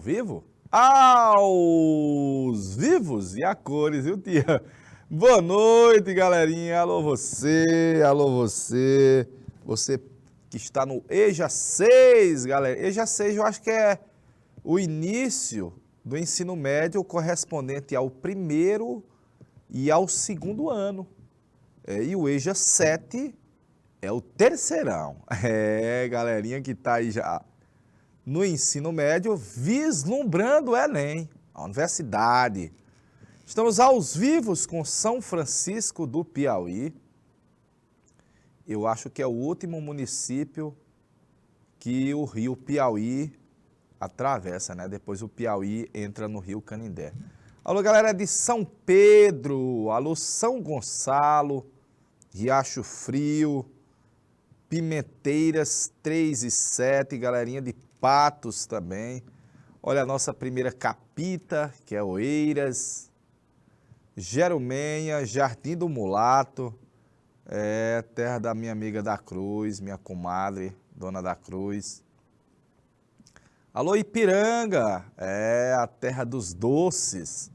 vivo? Aos vivos e a cores, viu, tia? Boa noite, galerinha. Alô, você, você que está no EJA 6, galera. EJA 6 eu acho que é o início do ensino médio correspondente ao primeiro e ao segundo ano. E o EJA 7 é o terceirão. Galerinha que está aí já no ensino médio, vislumbrando o Enem, a universidade. Estamos aos vivos com São Francisco do Piauí. Eu acho que é o último município que o rio Piauí atravessa, né? Depois o Piauí entra no rio Canindé. Alô, galera de São Pedro, alô, São Gonçalo, Riacho Frio, Pimenteiras 3 e 7, galerinha de Patos também. Olha a nossa primeira capita, que é Oeiras, Jerumenha, Jardim do Mulato, terra da minha amiga da Cruz, minha comadre, dona da Cruz. Alô, Ipiranga, a terra dos doces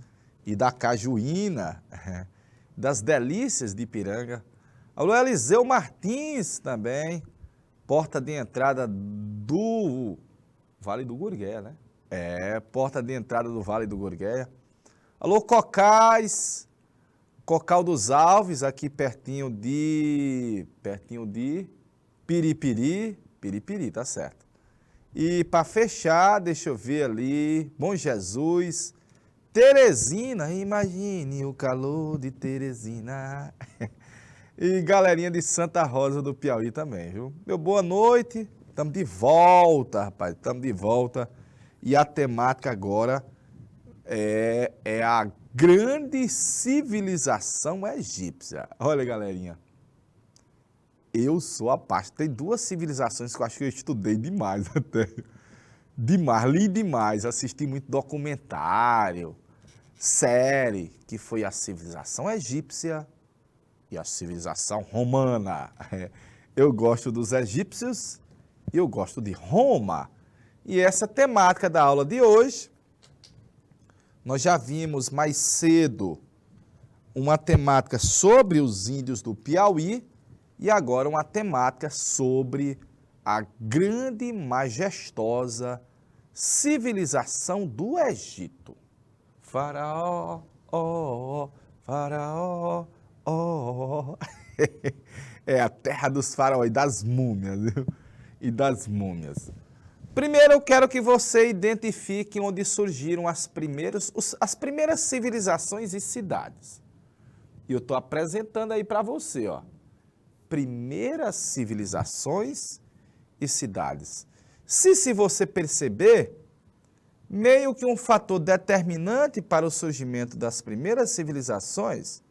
e da cajuína, das delícias de Ipiranga. Alô, Eliseu Martins também, porta de entrada do Vale do Gurgueia, né? Porta de entrada do Vale do Gurgueia. Alô, Cocais, Cocal dos Alves, aqui pertinho de Piripiri, tá certo. E para fechar, deixa eu ver ali, Bom Jesus, Teresina, imagine o calor de Teresina. E galerinha de Santa Rosa do Piauí também, viu? Meu boa noite, estamos de volta, rapaz, estamos de volta. E a temática agora é a grande civilização egípcia. Olha, galerinha, eu sou a parte, tem duas civilizações que eu acho que eu estudei demais até. Demais, li demais, assisti muito documentário, série, que foi a civilização egípcia e a civilização romana. Eu gosto dos egípcios e eu gosto de Roma. E essa temática da aula de hoje, nós já vimos mais cedo uma temática sobre os índios do Piauí e agora uma temática sobre a grande, majestosa civilização do Egito. Faraó, Faraó, é a terra dos faraós e das múmias, viu? E das múmias. Primeiro eu quero que você identifique onde surgiram as primeiras civilizações e cidades. E eu estou apresentando aí para você, ó. Primeiras civilizações e cidades. Se você perceber, meio que um fator determinante para o surgimento das primeiras civilizações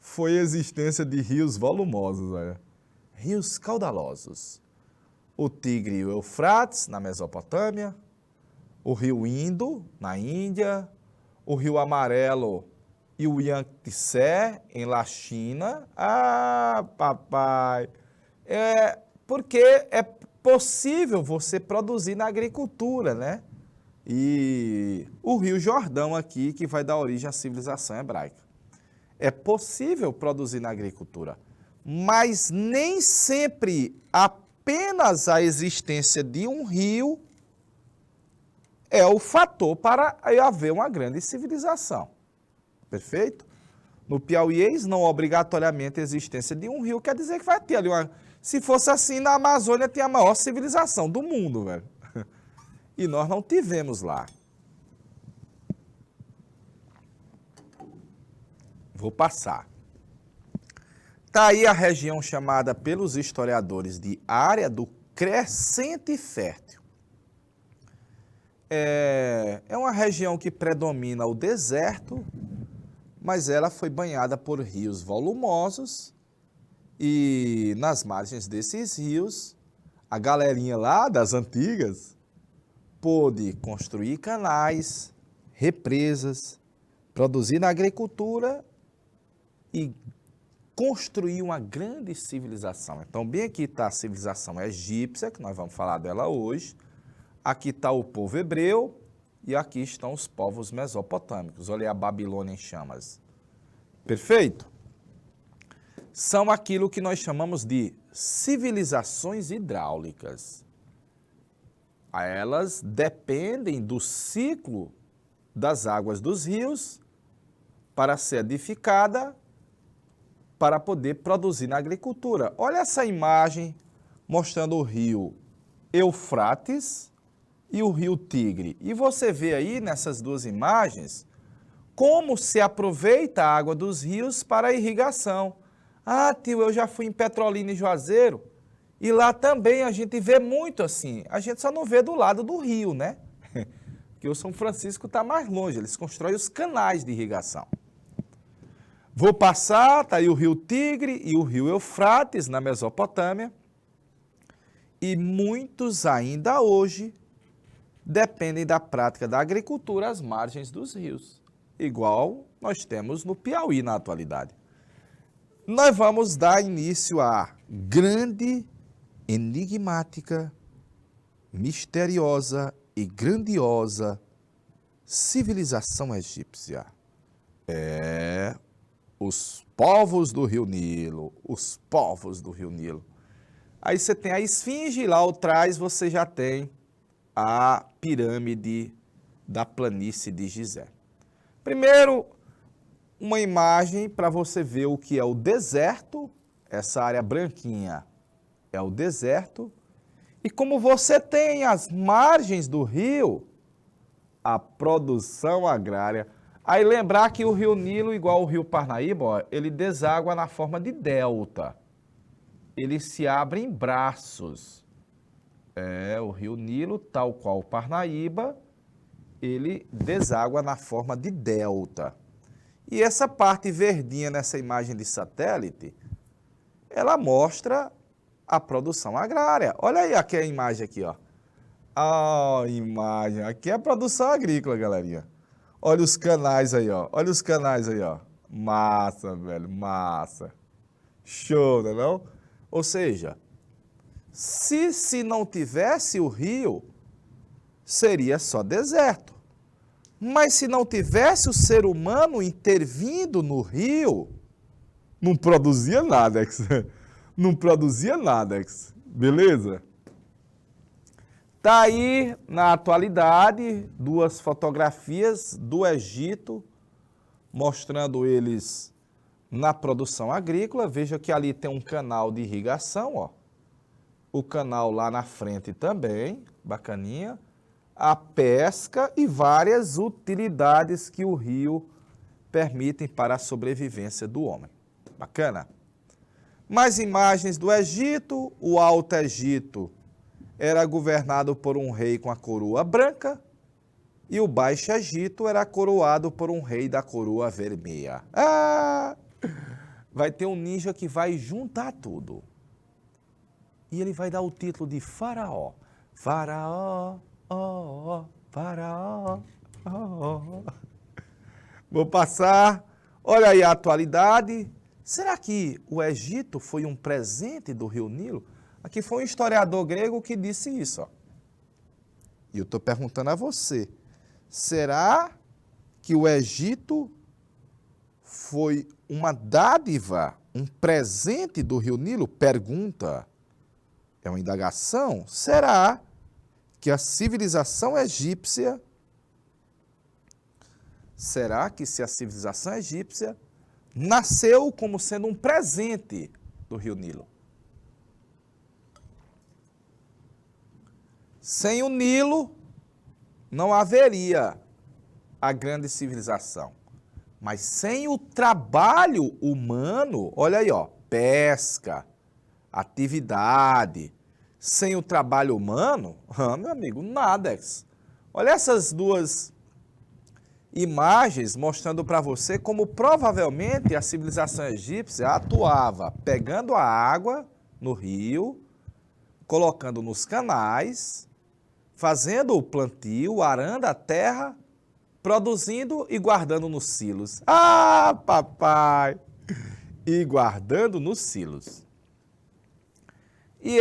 foi a existência de rios volumosos, olha. Rios caudalosos. O Tigre e o Eufrates, na Mesopotâmia, o rio Indo, na Índia, o rio Amarelo e o Yangtze, na China. Ah, papai! Porque é possível você produzir na agricultura, né? E o rio Jordão aqui, que vai dar origem à civilização hebraica. É possível produzir na agricultura, mas nem sempre apenas a existência de um rio é o fator para haver uma grande civilização. Perfeito? No piauiês, não obrigatoriamente a existência de um rio quer dizer que vai ter ali uma... Se fosse assim, na Amazônia tinha a maior civilização do mundo, velho. E nós não tivemos lá. Vou passar. Está aí a região chamada pelos historiadores de Área do Crescente Fértil. É uma região que predomina o deserto, mas ela foi banhada por rios volumosos e nas margens desses rios, a galerinha lá das antigas pôde construir canais, represas, produzir na agricultura e construir uma grande civilização. Então, bem aqui está a civilização egípcia, que nós vamos falar dela hoje. Aqui está o povo hebreu e aqui estão os povos mesopotâmicos. Olha aí a Babilônia em chamas. Perfeito? São aquilo que nós chamamos de civilizações hidráulicas. Elas dependem do ciclo das águas dos rios para ser edificada, para poder produzir na agricultura. Olha essa imagem mostrando o rio Eufrates e o rio Tigre. E você vê aí nessas duas imagens como se aproveita a água dos rios para a irrigação. Ah, tio, eu já fui em Petrolina e Juazeiro e lá também a gente vê muito assim. A gente só não vê do lado do rio, né? Porque o São Francisco está mais longe, eles constroem os canais de irrigação. Vou passar, está aí o rio Tigre e o rio Eufrates na Mesopotâmia. E muitos ainda hoje dependem da prática da agricultura às margens dos rios, igual nós temos no Piauí na atualidade. Nós vamos dar início à grande, enigmática, misteriosa e grandiosa civilização egípcia. Os povos do Rio Nilo, os povos do Rio Nilo. Aí você tem a esfinge, lá atrás você já tem a pirâmide da planície de Gizé. Primeiro, uma imagem para você ver o que é o deserto, essa área branquinha é o deserto, e como você tem as margens do rio, a produção agrária. Aí lembrar que o rio Nilo, igual o rio Parnaíba, ó, ele deságua na forma de delta. Ele se abre em braços. O rio Nilo, tal qual o Parnaíba, ele deságua na forma de delta. E essa parte verdinha nessa imagem de satélite, ela mostra a produção agrária. Olha aí aqui a imagem aqui, ó. A imagem, aqui é a produção agrícola, galerinha. Olha os canais aí, ó. Olha os canais aí, ó. Massa, velho, massa. Show, não é não? Ou seja, se não tivesse o rio, seria só deserto. Mas se não tivesse o ser humano intervindo no rio, não produzia nada, não produzia nada, beleza? Está aí, na atualidade, duas fotografias do Egito, mostrando eles na produção agrícola. Veja que ali tem um canal de irrigação, ó. O canal lá na frente também, bacaninha. A pesca e várias utilidades que o rio permitem para a sobrevivência do homem. Bacana? Mais imagens do Egito. O Alto Egito era governado por um rei com a coroa branca e o Baixo Egito era coroado por um rei da coroa vermelha. Vai ter um ninja que vai juntar tudo. E ele vai dar o título de Faraó. Faraó, Faraó, Vou passar. Olha aí a atualidade. Será que o Egito foi um presente do Rio Nilo? Aqui foi um historiador grego que disse isso, ó. E eu estou perguntando a você, será que o Egito foi uma dádiva, um presente do Rio Nilo? Pergunta. É uma indagação? Será que a civilização egípcia, será que se a civilização egípcia nasceu como sendo um presente do Rio Nilo? Sem o Nilo, não haveria a grande civilização. Mas sem o trabalho humano, olha aí, ó, pesca, atividade, sem o trabalho humano, meu amigo, nada. Olha essas duas imagens mostrando para você como provavelmente a civilização egípcia atuava pegando a água no rio, colocando nos canais, fazendo o plantio, arando a terra, produzindo e guardando nos silos. Ah, papai! E guardando nos silos. E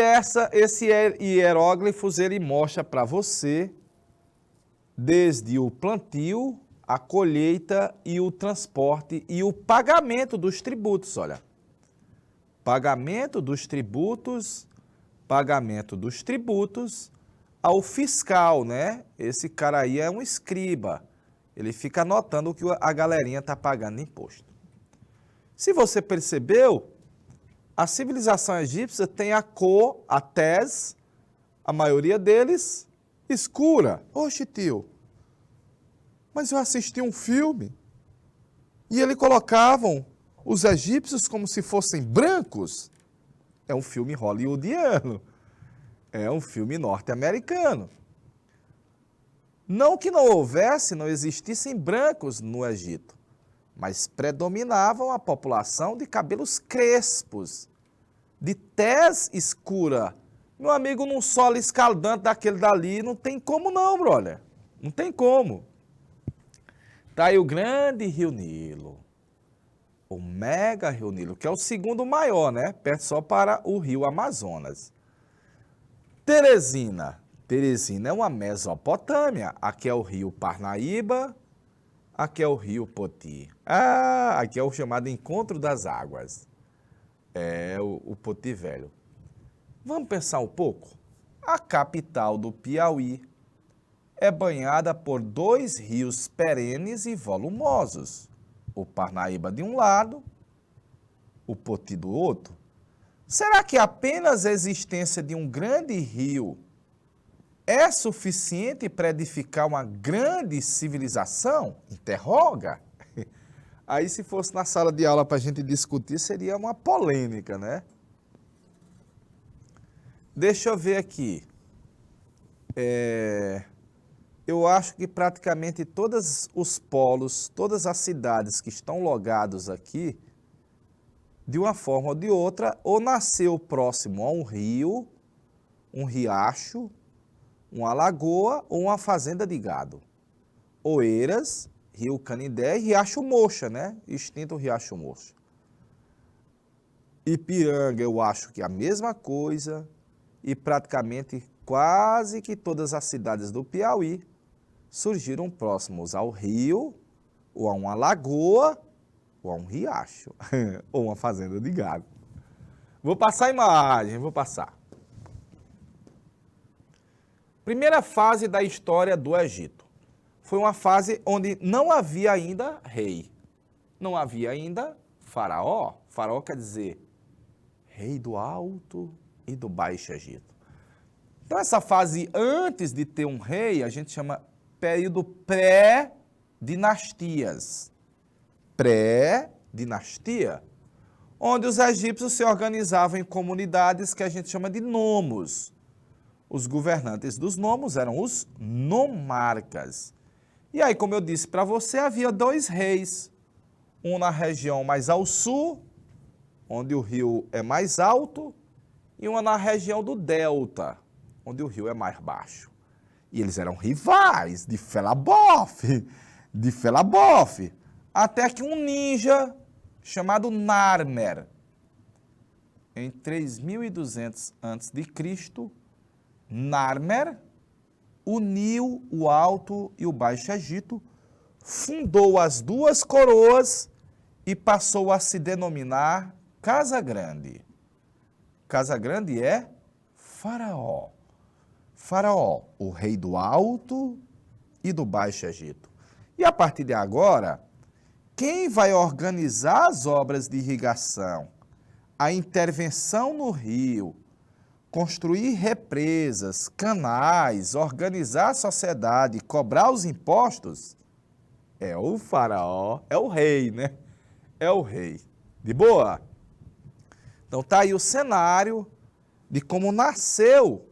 esse hieróglifos, ele mostra para você desde o plantio, a colheita e o transporte e o pagamento dos tributos, olha. Pagamento dos tributos ao fiscal, né? Esse cara aí é um escriba. Ele fica anotando o que a galerinha está pagando de imposto. Se você percebeu, a civilização egípcia tem a cor, a tez, a maioria deles, escura. Oxe, tio, mas eu assisti um filme e eles colocavam os egípcios como se fossem brancos. É um filme hollywoodiano. É um filme norte-americano. Não que não houvesse, não existissem brancos no Egito, mas predominavam a população de cabelos crespos, de tez escura. Meu amigo, num solo escaldante daquele dali, não tem como não, brother. Não tem como. Tá aí o grande Rio Nilo, o mega Rio Nilo, que é o segundo maior, né? Perto só para o Rio Amazonas. Teresina. Teresina é uma Mesopotâmia. Aqui é o Rio Parnaíba, aqui é o Rio Poti. Ah, aqui é o chamado Encontro das Águas. É o Poti Velho. Vamos pensar um pouco? A capital do Piauí é banhada por dois rios perenes e volumosos. O Parnaíba de um lado, o Poti do outro. Será que apenas a existência de um grande rio é suficiente para edificar uma grande civilização? Interroga. Aí, se fosse na sala de aula para a gente discutir, seria uma polêmica, né? Deixa eu ver aqui. Eu acho que praticamente todos os polos, todas as cidades que estão logados aqui, de uma forma ou de outra, ou nasceu próximo a um rio, um riacho, uma lagoa ou uma fazenda de gado. Oeiras, Rio Canindé e Riacho Mocha, né? Extinto Riacho Mocha. Ipiranga, eu acho que é a mesma coisa, e praticamente quase que todas as cidades do Piauí surgiram próximos ao rio, ou a uma lagoa, ou a um riacho, ou uma fazenda de gado. Vou passar a imagem, vou passar. Primeira fase da história do Egito. Foi uma fase onde não havia ainda rei. Não havia ainda faraó. Faraó quer dizer rei do Alto e do Baixo Egito. Então, essa fase antes de ter um rei, a gente chama período pré-dinastias. Pré-dinastia, onde os egípcios se organizavam em comunidades que a gente chama de nomos. Os governantes dos nomos eram os nomarcas. E aí, como eu disse para você, havia dois reis. Um na região mais ao sul, onde o rio é mais alto, e uma na região do delta, onde o rio é mais baixo. E eles eram rivais de Felabof, até que um ninja chamado Narmer, em 3200 a.C., Narmer uniu o Alto e o Baixo Egito, fundou as duas coroas e passou a se denominar Casa Grande. Casa Grande é Faraó. Faraó, o rei do Alto e do Baixo Egito. E a partir de agora, quem vai organizar as obras de irrigação, a intervenção no rio, construir represas, canais, organizar a sociedade, cobrar os impostos, é o faraó, é o rei, né? É o rei. De boa? Então tá aí o cenário de como nasceu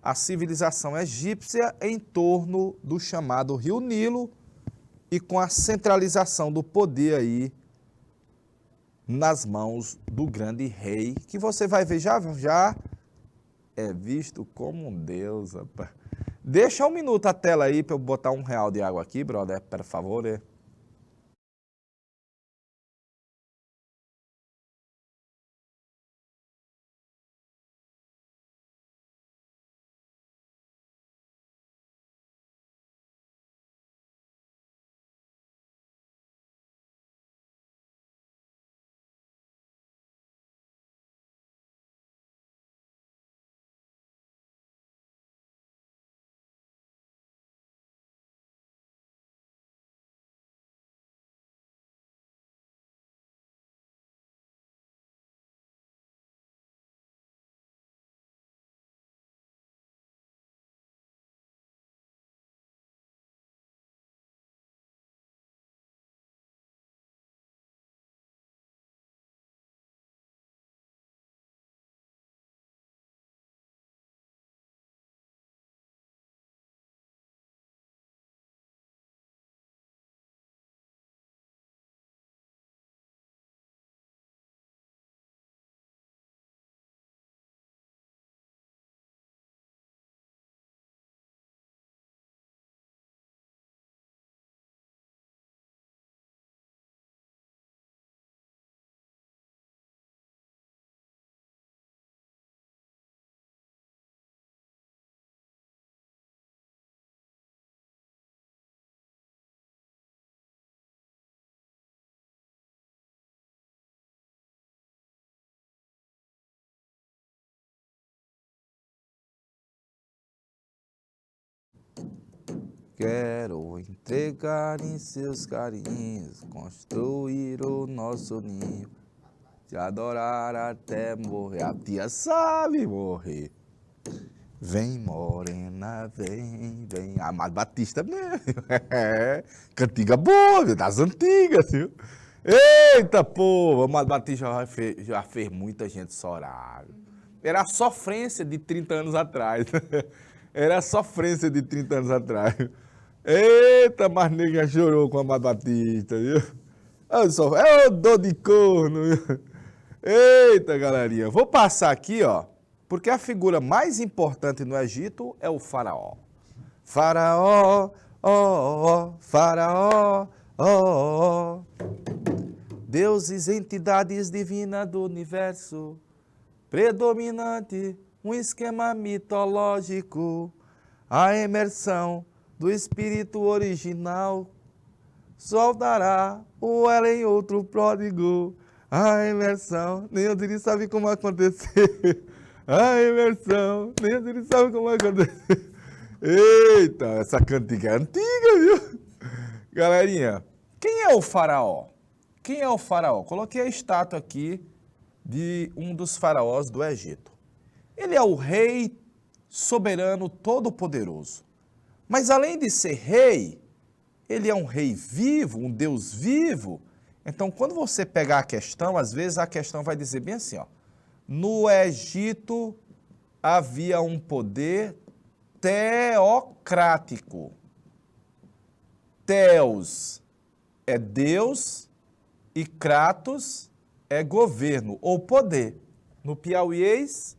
a civilização egípcia em torno do chamado Rio Nilo e com a centralização do poder aí nas mãos do grande rei, que você vai ver já é visto como um deus, rapaz. Deixa um minuto a tela aí para eu botar R$1 de água aqui, brother, por favor. Quero entregar em seus carinhos, construir o nosso ninho, te adorar até morrer. A tia sabe morrer. Vem, morena, vem, vem. Amado Batista mesmo. Cantiga boa, viu? Das antigas, viu? Eita, povo! Amado Batista já fez muita gente chorar. Era a sofrência de 30 anos atrás. Era a sofrência de 30 anos atrás. Eita, mas nega chorou com a Amado Batista, viu? É o dor de corno, viu? Eita, galerinha. Vou passar aqui, ó, porque a figura mais importante no Egito é o faraó. Faraó, ó, faraó, ó. Deuses, entidades divinas do universo, predominante, um esquema mitológico, a emersão do espírito original, soltará o ela em outro pródigo, a imersão, nem o Diri sabe como aconteceu, a imersão, nem o Diri sabe como aconteceu. Eita, essa cantiga é antiga, viu? Galerinha, quem é o faraó? Quem é o faraó? Coloquei a estátua aqui de um dos faraós do Egito. Ele é o rei soberano todo-poderoso. Mas além de ser rei, ele é um rei vivo, um Deus vivo. Então, quando você pegar a questão, às vezes a questão vai dizer bem assim, ó. No Egito havia um poder teocrático. Theos é Deus e Kratos é governo ou poder. No piauiês,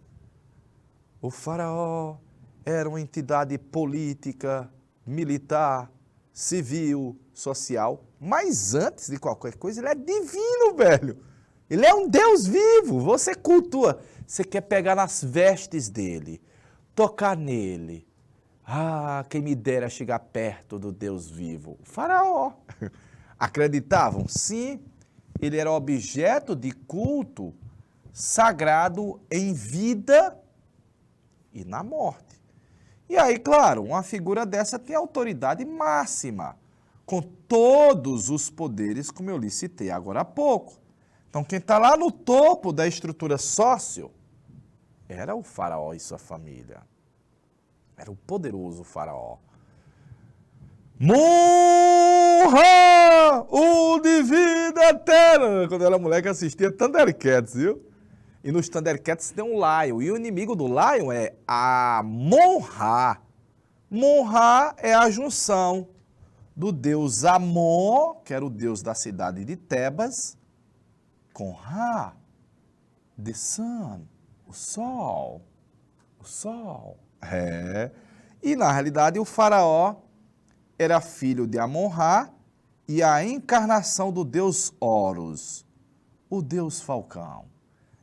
o faraó era uma entidade política, militar, civil, social, mas antes de qualquer coisa, ele é divino, velho. Ele é um Deus vivo, você cultua, você quer pegar nas vestes dele, tocar nele. Ah, quem me dera chegar perto do Deus vivo. O faraó. Acreditavam? Sim, ele era objeto de culto sagrado em vida e na morte. E aí, claro, uma figura dessa tem autoridade máxima, com todos os poderes, como eu lhe citei agora há pouco. Então, quem está lá no topo da estrutura sócio era o faraó e sua família. Era o poderoso faraó. Monra o de vida eterna. Quando eu era moleque, assistia Thundercats, viu? E nos Thundercats tem um Lion. E o inimigo do Lion é a Monra. Monra é a junção do deus Amon, que era o deus da cidade de Tebas, com Ra, the sun, o sol. O sol. É. E na realidade o faraó era filho de Amon-Ra e a encarnação do deus Horus, o deus falcão.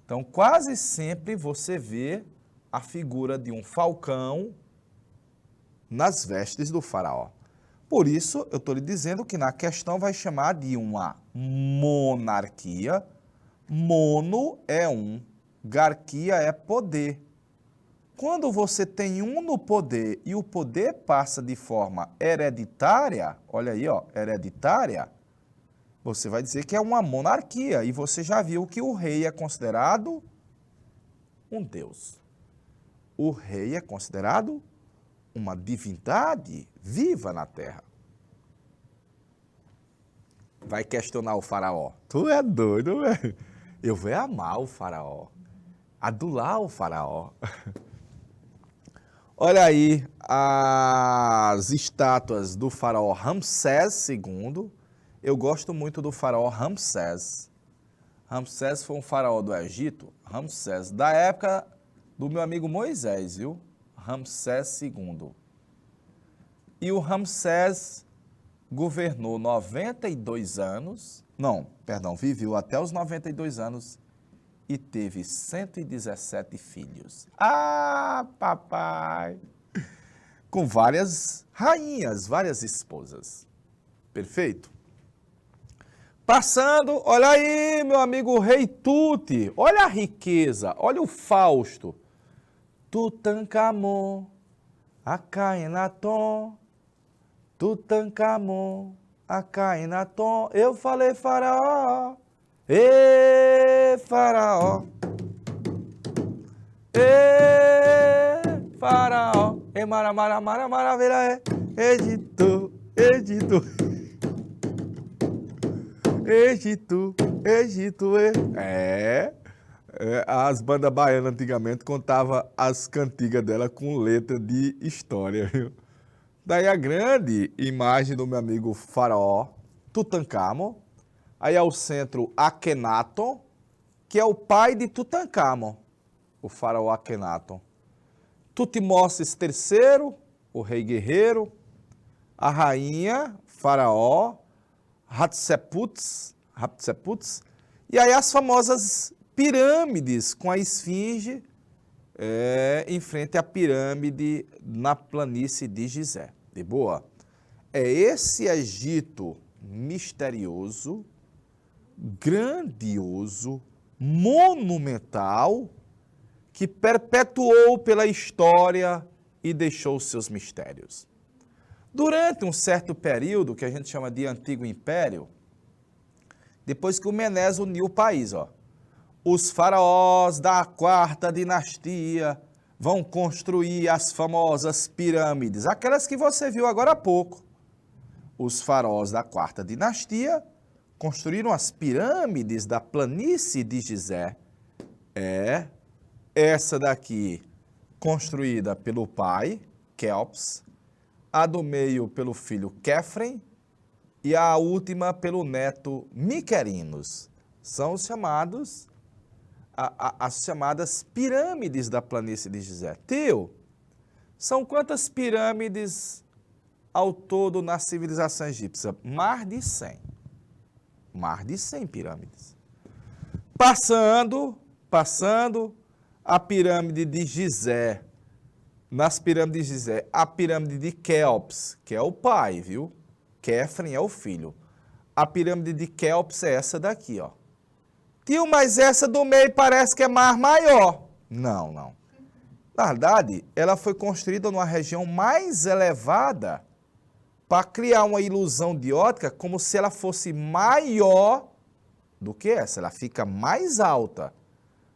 Então quase sempre você vê a figura de um falcão nas vestes do faraó. Por isso eu estou lhe dizendo que na questão vai chamar de uma monarquia. Mono é um, garquia é poder. Quando você tem um no poder e o poder passa de forma hereditária, olha aí, ó, hereditária, você vai dizer que é uma monarquia. E você já viu que o rei é considerado um deus. O rei é considerado uma divindade viva na terra. Vai questionar o faraó. Tu é doido, velho. Eu vou amar o faraó. Adular o faraó. Olha aí as estátuas do faraó Ramsés II. Eu gosto muito do faraó Ramsés. Ramsés foi um faraó do Egito, Ramsés, da época do meu amigo Moisés, viu? Ramsés II. E o Ramsés governou 92 anos, viveu até os 92 anos e teve 117 filhos. Ah, papai! Com várias rainhas, várias esposas. Perfeito? Passando, olha aí, meu amigo Rei Tut, olha a riqueza, olha o Fausto. Tutankhamon, Akhenaton, Tutankhamon, Akhenaton, eu falei faraó, ê faraó, ê faraó, ê maravilha, Egito, Egito, Egito, Egito, as bandas baianas antigamente contavam as cantigas dela com letra de história, viu? Daí a grande imagem do meu amigo faraó Tutankhamon, aí ao centro Akhenaton, que é o pai de Tutankhamon, o faraó Akhenaton. Tutmoses III, o rei guerreiro, a rainha, faraó, Hatshepsut, e aí as famosas pirâmides com a esfinge em frente à pirâmide na planície de Gizé. De boa? É esse Egito misterioso, grandioso, monumental, que perpetuou pela história e deixou seus mistérios. Durante um certo período, que a gente chama de Antigo Império, depois que o Menes uniu o país, os faraós da quarta dinastia vão construir as famosas pirâmides, aquelas que você viu agora há pouco. Os faraós da quarta dinastia construíram as pirâmides da planície de Gizé. Essa daqui construída pelo pai, Quéops, a do meio pelo filho Quéfren e a última pelo neto Miquerinos. São os chamados as chamadas pirâmides da planície de Gizé. Tio, são quantas pirâmides ao todo na civilização egípcia? Mais de 100. Mais de 100 pirâmides. Passando a pirâmide de Gizé, nas pirâmides de Gizé, a pirâmide de Quéops, que é o pai, viu? Quéfren é o filho. A pirâmide de Quéops é essa daqui, Tio, mas essa do meio parece que é mais maior. Não. Na verdade, ela foi construída numa região mais elevada para criar uma ilusão de ótica como se ela fosse maior do que essa. Ela fica mais alta,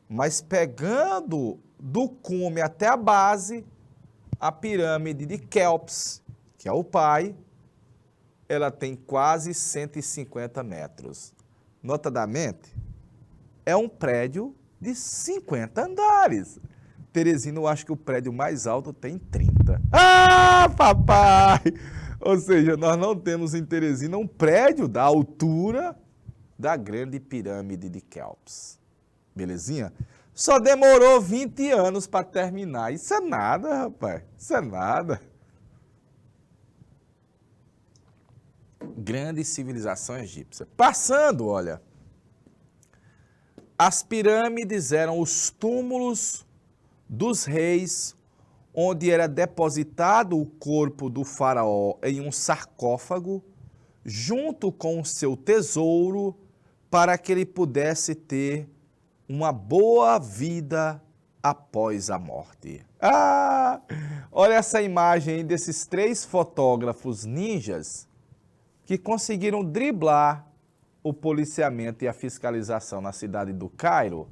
mas pegando do cume até a base, a pirâmide de Quéops, que é o pai, ela tem quase 150 metros. Notadamente, é um prédio de 50 andares. Teresina, eu acho que o prédio mais alto tem 30. Ah, papai! Ou seja, nós não temos em Teresina um prédio da altura da grande pirâmide de Quéops. Belezinha? Só demorou 20 anos para terminar. Isso é nada, rapaz. Isso é nada. Grande civilização egípcia. Passando, olha. As pirâmides eram os túmulos dos reis, onde era depositado o corpo do faraó em um sarcófago, junto com o seu tesouro, para que ele pudesse ter uma boa vida após a morte. Olha essa imagem aí desses 3 fotógrafos ninjas que conseguiram driblar o policiamento e a fiscalização na cidade do Cairo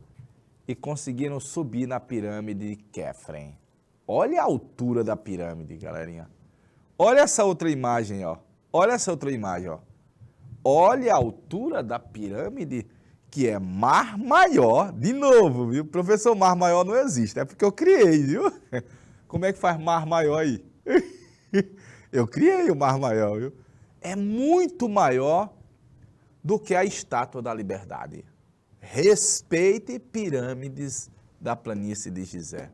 e conseguiram subir na pirâmide de Quéfren. Olha a altura da pirâmide, galerinha. Olha essa outra imagem, Olha essa outra imagem, Olha a altura da pirâmide, que é Mar Maior. De novo, viu? Professor, Mar Maior não existe, é porque eu criei, viu? Como é que faz Mar Maior aí? Eu criei o Mar Maior, viu? É muito maior do que a Estátua da Liberdade. Respeite pirâmides da planície de Gizé.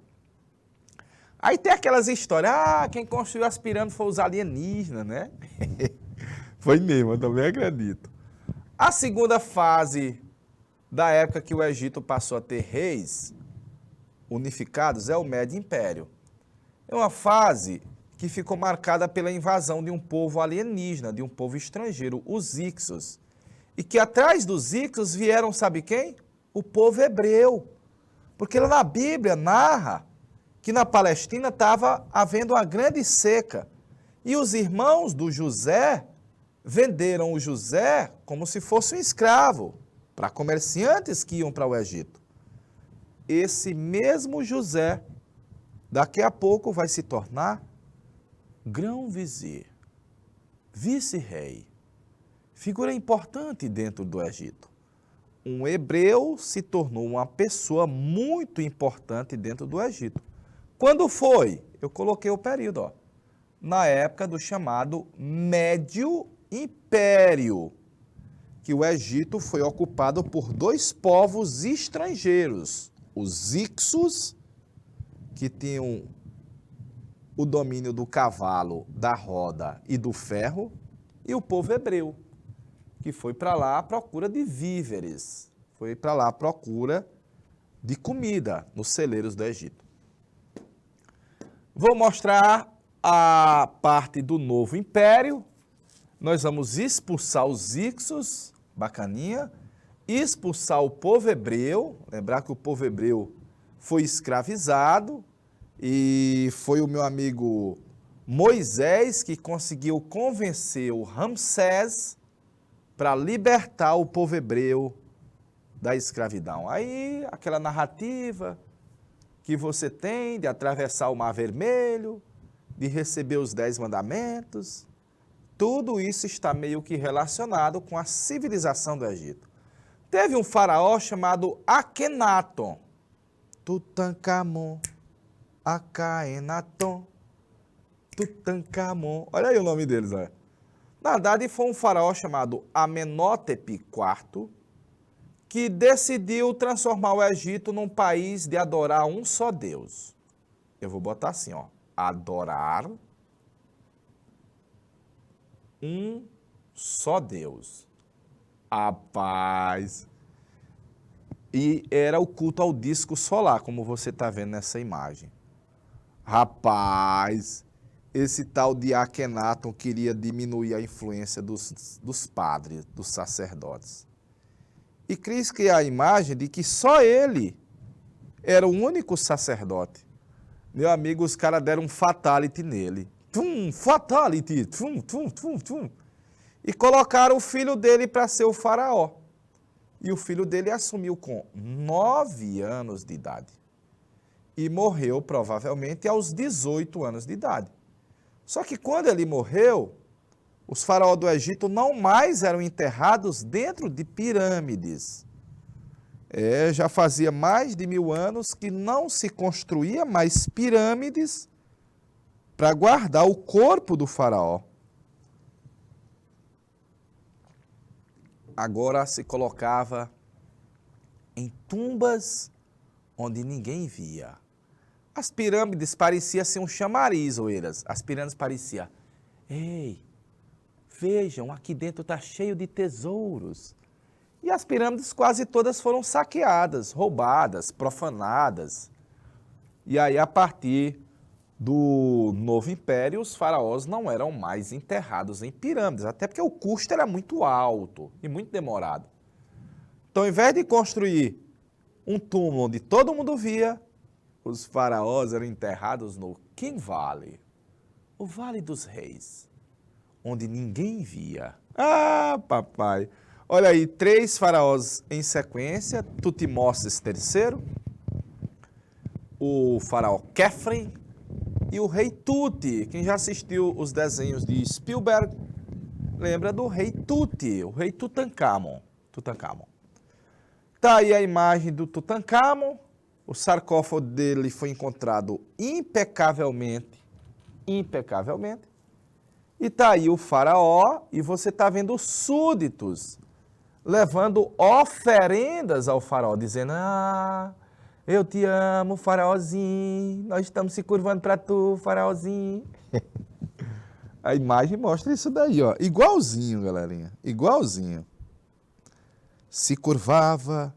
Aí tem aquelas histórias, quem construiu as pirâmides foi os alienígenas, né? Foi mesmo, eu também acredito. A segunda fase da época que o Egito passou a ter reis unificados é o Médio Império. É uma fase que ficou marcada pela invasão de um povo alienígena, de um povo estrangeiro, os Ixos. E que atrás dos Ixos vieram, sabe quem? O povo hebreu. Porque lá na Bíblia narra que na Palestina estava havendo uma grande seca. E os irmãos do José venderam o José como se fosse um escravo para comerciantes que iam para o Egito. Esse mesmo José, daqui a pouco vai se tornar grão-vizir, vice-rei, figura importante dentro do Egito. Um hebreu se tornou uma pessoa muito importante dentro do Egito. Quando foi? Eu coloquei o período, ó. Na época do chamado Médio Império, que o Egito foi ocupado por dois povos estrangeiros, os Hicsos, que tinham o domínio do cavalo, da roda e do ferro, e o povo hebreu, que foi para lá à procura de víveres, foi para lá à procura de comida nos celeiros do Egito. Vou mostrar a parte do novo império. Nós vamos expulsar os Hicsos, bacaninha, expulsar o povo hebreu, lembrar que o povo hebreu foi escravizado, e foi o meu amigo Moisés que conseguiu convencer o Ramsés para libertar o povo hebreu da escravidão. Aí, aquela narrativa que você tem de atravessar o Mar Vermelho, de receber os 10 mandamentos, tudo isso está meio que relacionado com a civilização do Egito. Teve um faraó chamado Akhenaton, Tutankhamon, Akhenaton, Tutankhamon. Olha aí o nome deles, olha. Na verdade, foi um faraó chamado Amenótepe IV, que decidiu transformar o Egito num país de adorar um só Deus. Eu vou botar assim, ó, adorar um só Deus. Rapaz. E era o culto ao disco solar, como você está vendo nessa imagem. Rapaz, esse tal de Akhenaton queria diminuir a influência dos padres, dos sacerdotes. E quis criar a imagem de que só ele era o único sacerdote. Meu amigo, os caras deram um fatality nele. Fatality! E colocaram o filho dele para ser o faraó. E o filho dele assumiu com 9 anos de idade. E morreu, provavelmente, aos 18 anos de idade. Só que quando ele morreu, os faraós do Egito não mais eram enterrados dentro de pirâmides. Já fazia mais de 1000 anos que não se construía mais pirâmides para guardar o corpo do faraó. Agora se colocava em tumbas onde ninguém via. As pirâmides pareciam ser um chamariz, oeiras. As pirâmides pareciam, ei, vejam, aqui dentro está cheio de tesouros. E as pirâmides quase todas foram saqueadas, roubadas, profanadas. E aí, a partir do Novo Império, os faraós não eram mais enterrados em pirâmides, até porque o custo era muito alto e muito demorado. Então, ao invés de construir um túmulo onde todo mundo via, os faraós eram enterrados no King Valley, o Vale dos Reis, onde ninguém via. Ah, papai! Olha aí, 3 faraós em sequência, Tutmoses III, o faraó Khefren e o rei Tut. Quem já assistiu os desenhos de Spielberg, lembra do rei Tut, o rei Tutankhamon. Tá aí a imagem do Tutankhamon, o sarcófago dele foi encontrado impecavelmente. E tá aí o faraó, e você está vendo os súditos levando oferendas ao faraó, dizendo, eu te amo, faraózinho, nós estamos se curvando para tu, faraózinho. A imagem mostra isso daí, ó, igualzinho, galerinha, igualzinho. Se curvava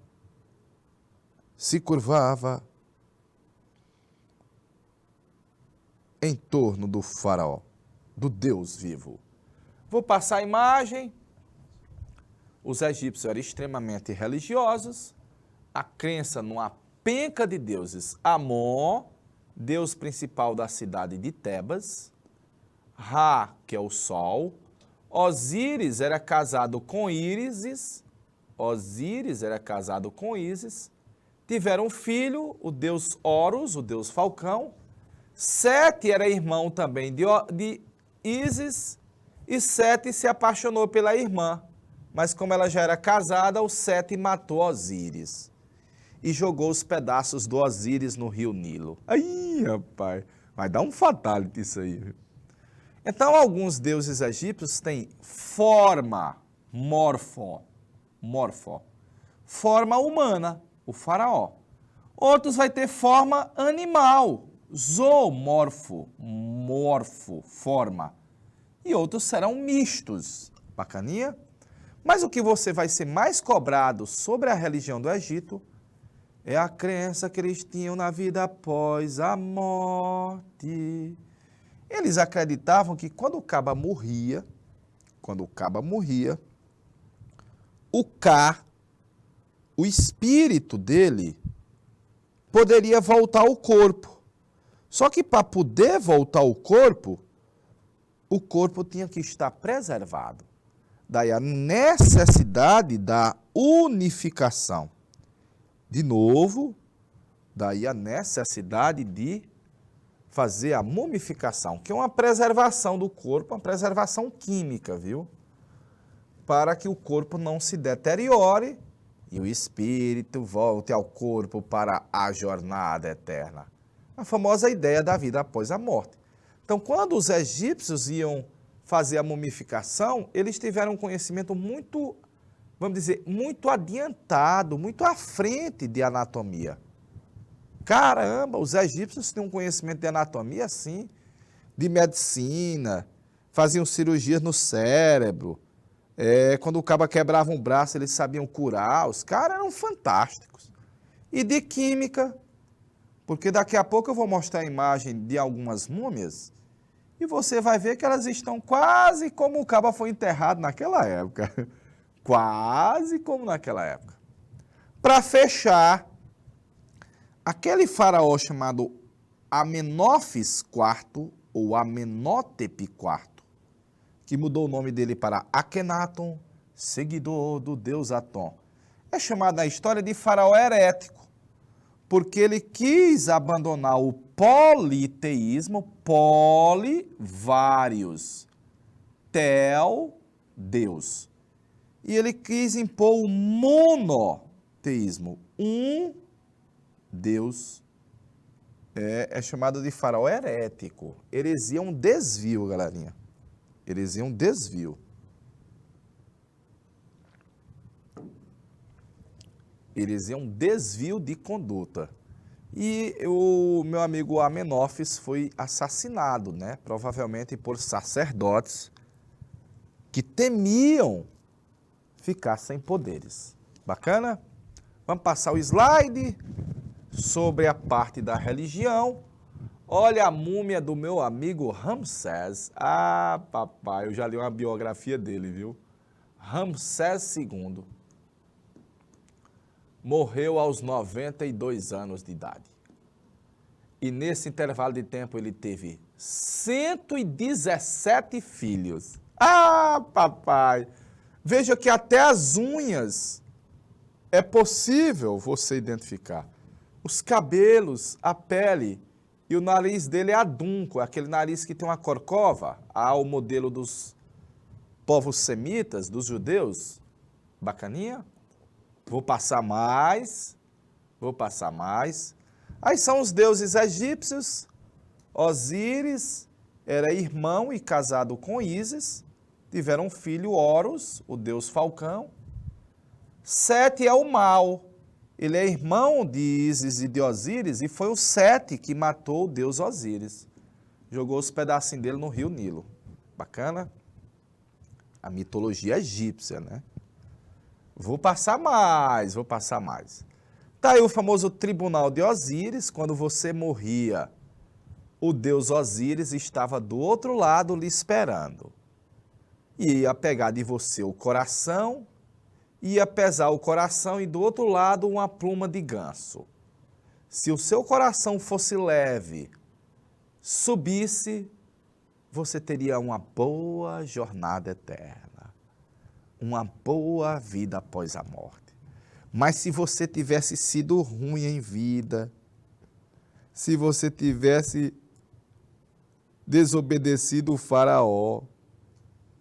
em torno do faraó, do Deus vivo. Vou passar a imagem. Os egípcios eram extremamente religiosos, a crença numa penca de deuses, Amon, deus principal da cidade de Tebas, Ra, que é o sol. Osíris era casado com Íris. Osíris era casado com Ísis. Tiveram um filho, o deus Horus, o deus falcão. Sete era irmão também de Ísis. E Sete se apaixonou pela irmã. Mas como ela já era casada, o Sete matou Osíris. E jogou os pedaços do Osíris no rio Nilo. Aí, rapaz, vai dar um fatality isso aí, viu? Então, alguns deuses egípcios têm forma, morfo, forma humana, o faraó. Outros vai ter forma animal, zoomorfo, forma. E outros serão mistos, bacaninha? Mas o que você vai ser mais cobrado sobre a religião do Egito é a crença que eles tinham na vida após a morte. Eles acreditavam que quando o caba morria, o espírito dele poderia voltar ao corpo. Só que para poder voltar ao corpo, o corpo tinha que estar preservado. Daí a necessidade da unificação. De novo, daí a necessidade de fazer a mumificação, que é uma preservação do corpo, uma preservação química, viu? Para que o corpo não se deteriore e o espírito volte ao corpo para a jornada eterna. A famosa ideia da vida após a morte. Então, quando os egípcios iam fazer a mumificação, eles tiveram um conhecimento muito, vamos dizer, muito adiantado, muito à frente de anatomia. Caramba, os egípcios tinham um conhecimento de anatomia, sim, de medicina, faziam cirurgias no cérebro. Quando o caba quebrava um braço, eles sabiam curar. Os caras eram fantásticos. E de química, porque daqui a pouco eu vou mostrar a imagem de algumas múmias e você vai ver que elas estão quase como o caba foi enterrado naquela época. Quase como naquela época. Para fechar, aquele faraó chamado Amenófis IV, ou Amenótepe IV, que mudou o nome dele para Akhenaton, seguidor do deus Aton, é chamado na história de faraó herético, porque ele quis abandonar o politeísmo, vários, Deus, e ele quis impor o monoteísmo, um Deus. É chamado de faraó herético. Heresia é um desvio, galerinha. Heresia é um desvio. Heresia é um desvio de conduta. E o meu amigo Amenófis foi assassinado, né? Provavelmente por sacerdotes que temiam ficar sem poderes. Bacana? Vamos passar o slide sobre a parte da religião. Olha a múmia do meu amigo Ramsés. Ah, papai, eu já li uma biografia dele, viu? Ramsés II. Morreu aos 92 anos de idade. E nesse intervalo de tempo ele teve 117 filhos. Ah, papai! Veja que até as unhas é possível você identificar. Os cabelos, a pele e o nariz dele é adunco, aquele nariz que tem uma corcova, ao modelo dos povos semitas, dos judeus. Bacaninha? Vou passar mais. Aí são os deuses egípcios. Osíris era irmão e casado com Ísis. Tiveram um filho, Horus, o deus falcão. Sete é o mal. Ele é irmão de Ísis e de Osíris e foi o Sete que matou o deus Osíris. Jogou os pedacinhos dele no rio Nilo. Bacana? A mitologia egípcia, né? Vou passar mais. Tá aí o famoso tribunal de Osíris. Quando você morria, o deus Osíris estava do outro lado lhe esperando. Ia pegar de você o coração, ia pesar o coração e do outro lado uma pluma de ganso. Se o seu coração fosse leve, subisse, você teria uma boa jornada eterna, uma boa vida após a morte. Mas se você tivesse sido ruim em vida, se você tivesse desobedecido o faraó,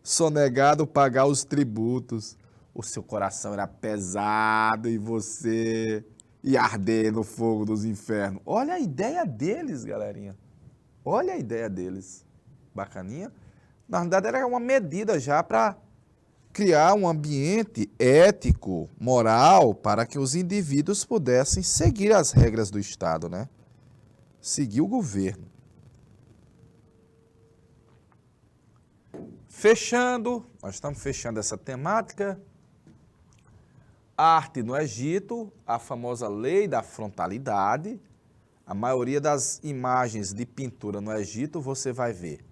sonegado pagar os tributos, o seu coração era pesado e você ia arder no fogo dos infernos. Olha a ideia deles, galerinha. Olha a ideia deles. Bacaninha. Na verdade, era uma medida já para criar um ambiente ético, moral, para que os indivíduos pudessem seguir as regras do Estado, né? Seguir o governo. Fechando, nós estamos fechando essa temática. Arte no Egito, a famosa lei da frontalidade. A maioria das imagens de pintura no Egito você vai ver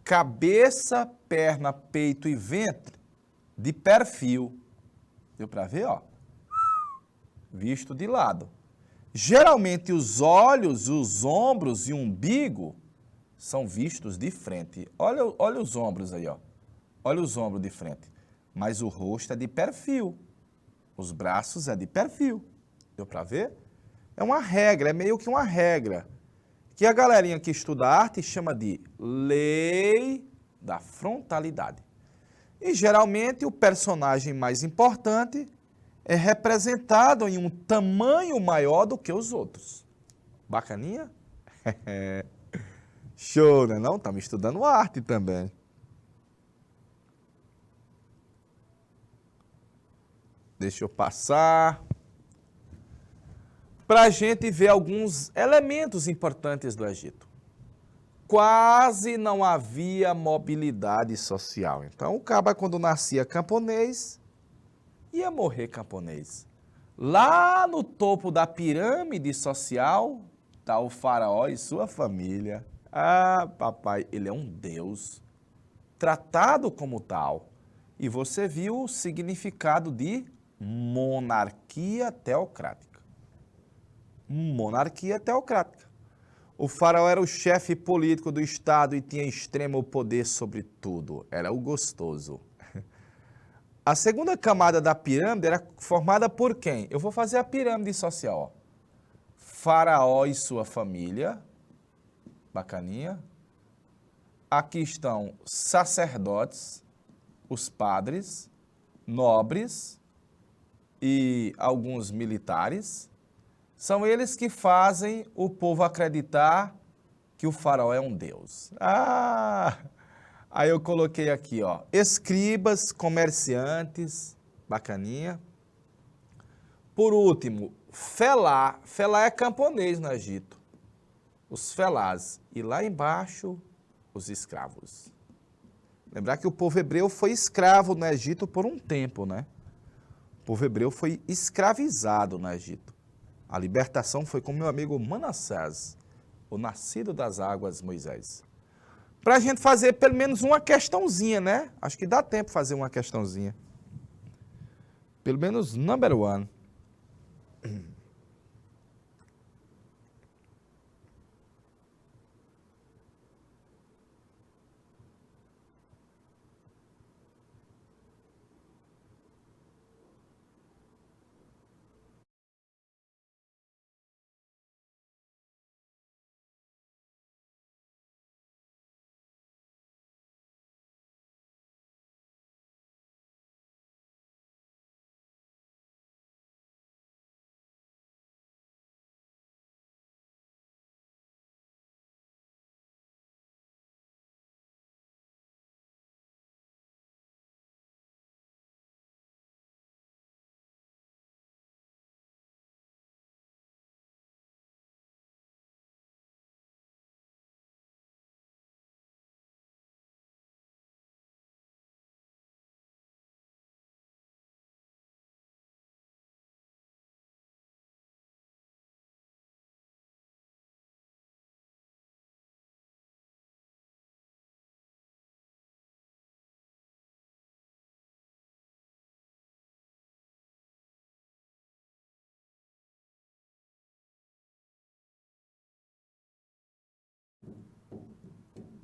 cabeça, perna, peito e ventre de perfil. Deu para ver, ó? Visto de lado. Geralmente os olhos, os ombros e o umbigo são vistos de frente. Olha os ombros aí, ó. Olha os ombros de frente. Mas o rosto é de perfil. Os braços é de perfil. Deu para ver? É uma regra, é meio que uma regra. Que a galerinha que estuda arte chama de lei da frontalidade. E geralmente o personagem mais importante é representado em um tamanho maior do que os outros. Bacaninha? Show, né não? Estamos estudando arte também. Deixa eu passar. Para a gente ver alguns elementos importantes do Egito. Quase não havia mobilidade social. Então, o caba, quando nascia camponês, ia morrer camponês. Lá no topo da pirâmide social, está o faraó e sua família. Ah, papai, ele é um deus, tratado como tal. E você viu o significado de monarquia teocrática. Monarquia teocrática. O faraó era o chefe político do Estado e tinha extremo poder sobre tudo. Era o gostoso. A segunda camada da pirâmide era formada por quem? Eu vou fazer a pirâmide social. Ó. Faraó e sua família. Bacaninha. Aqui estão sacerdotes, os padres, nobres e alguns militares. São eles que fazem o povo acreditar que o faraó é um deus. Ah! Aí eu coloquei aqui, ó, escribas, comerciantes, bacaninha. Por último, felá. Felá é camponês no Egito. Os felás. E lá embaixo, os escravos. Lembrar que o povo hebreu foi escravo no Egito por um tempo, né? O povo hebreu foi escravizado no Egito. A libertação foi com meu amigo Manassés, o nascido das águas Moisés. Para a gente fazer pelo menos uma questãozinha, né? Acho que dá tempo fazer uma questãozinha. Pelo menos number one.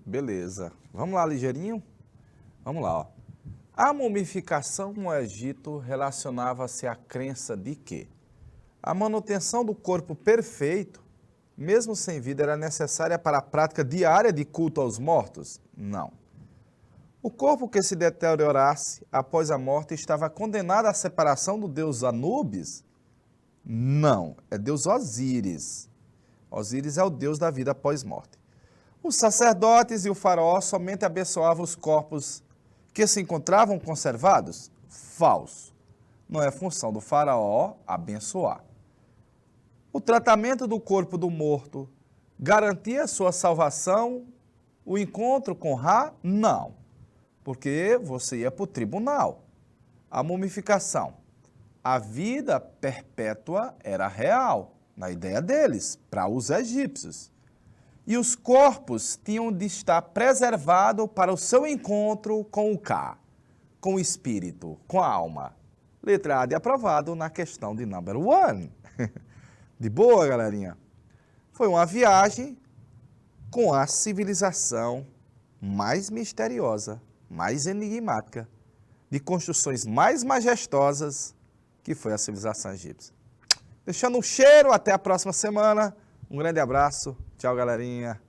Beleza. Vamos lá, ligeirinho? Vamos lá, ó. A mumificação no Egito relacionava-se à crença de que a manutenção do corpo perfeito, mesmo sem vida, era necessária para a prática diária de culto aos mortos? Não. O corpo que se deteriorasse após a morte estava condenado à separação do deus Anubis? Não, é deus Osíris. Osíris é o deus da vida após morte. Os sacerdotes e o faraó somente abençoavam os corpos que se encontravam conservados? Falso. Não é função do faraó abençoar. O tratamento do corpo do morto garantia sua salvação, o encontro com Ra? Não, porque você ia para o tribunal. A mumificação. A vida perpétua era real, na ideia deles, para os egípcios. E os corpos tinham de estar preservados para o seu encontro com o Ka, com o espírito, com a alma. Letra A de aprovado na questão de number 1. De boa, galerinha? Foi uma viagem com a civilização mais misteriosa, mais enigmática, de construções mais majestosas, que foi a civilização egípcia. Deixando um cheiro, até a próxima semana. Um grande abraço. Tchau, galerinha.